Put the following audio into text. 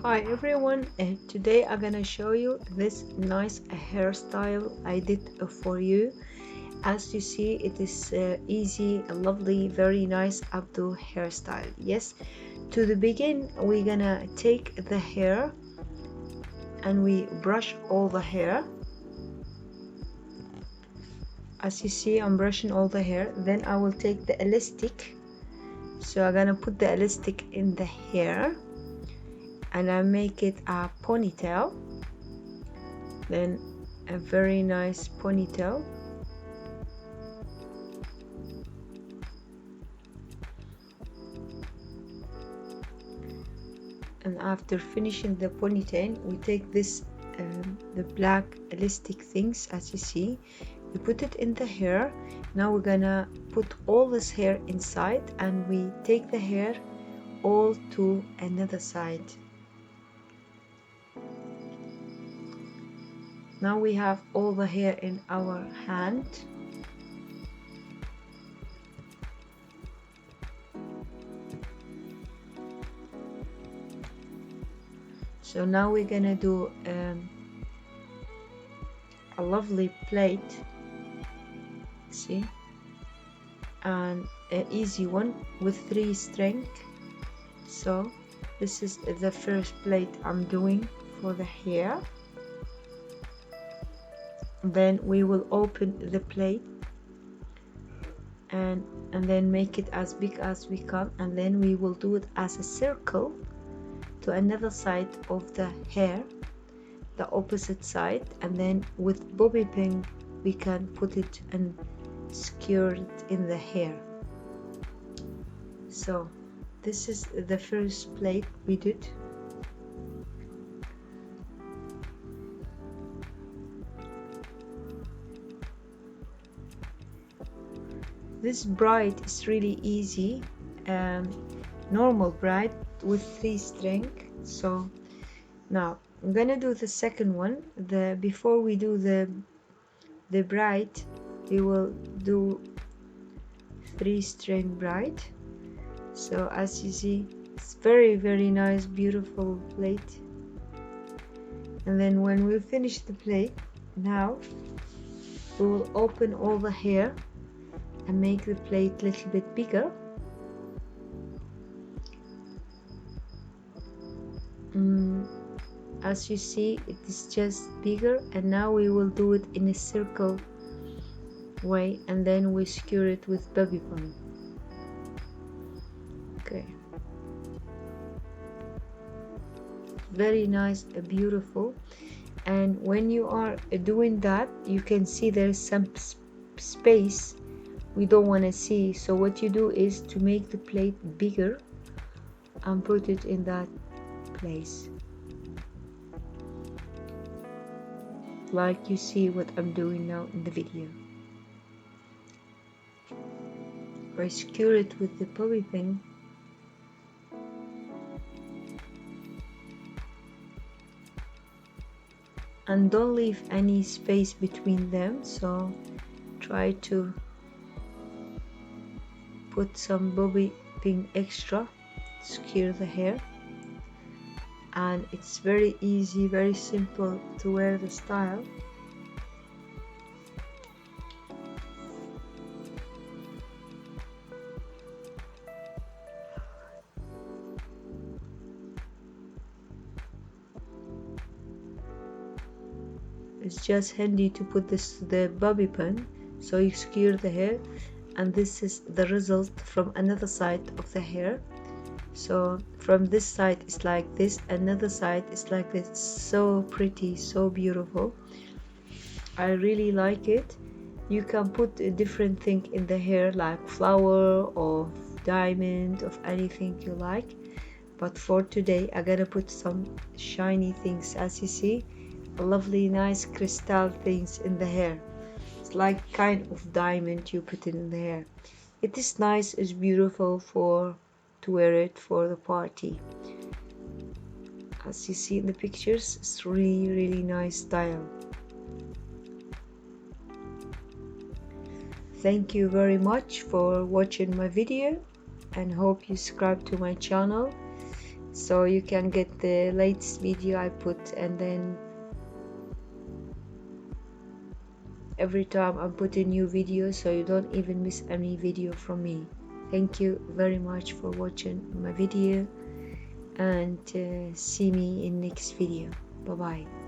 Hi everyone, today I'm gonna show you this nice hairstyle I did for you. As you see, it is easy, a lovely, very nice updo hairstyle. Yes, to the begin we're gonna take the hair and we brush all the hair. As you see, I'm brushing all the hair. Then I will take the elastic, so I'm gonna put the elastic in the hair and I make it a ponytail, then a very nice ponytail. And after finishing the ponytail, we take this the black elastic things, as you see, we put it in the hair. Now we're gonna put all this hair inside and we take the hair all to another side. Now we have all the hair in our hand. So now we're gonna do a lovely plate, see, and an easy one with 3 strings. So this is the first plate I'm doing for the hair. Then we will open the plate and then make it as big as we can, and then we will do it as a circle to another side of the hair, the opposite side, and then with bobby pin we can put it and secure it in the hair. So this is the first plate we did. This braid is really easy, normal braid with 3 strings. So now I'm gonna do the second one. Before we do the braid, we will do 3 string braid. So as you see, it's very nice, beautiful plate. And then when we finish the plate, now we will open all the hair and make the plate a little bit bigger. As you see, it is just bigger, and now we will do it in a circle way, and then we secure it with bobby pin. Okay, very nice, beautiful. And when you are doing that, you can see there's some space we don't want to see. So what you do is to make the plate bigger and put it in that place, like you see what I'm doing now in the video. I secure it with the bobby pin. And don't leave any space between them, so try to put some bobby pin extra, secure the hair. And it's very easy, very simple to wear the style. It's just handy to put the bobby pin, so you secure the hair, and this is the result from another side of the hair. So from this side it's like this, another side is like this. So pretty, so beautiful. I really like it. You can put a different thing in the hair, like flower or diamond, of anything you like, but for today I'm gonna put some shiny things. As you see, lovely nice crystal things in the hair. It's like kind of diamond you put in the hair. It is nice, it's beautiful to wear it for the party. As you see in the pictures, it's really nice style. Thank you very much for watching my video, and hope you subscribe to my channel. so you can get the latest video I put, and then every time I put a new video, so you don't even miss any video from me. Thank you very much for watching my video, and see me in next video. Bye bye.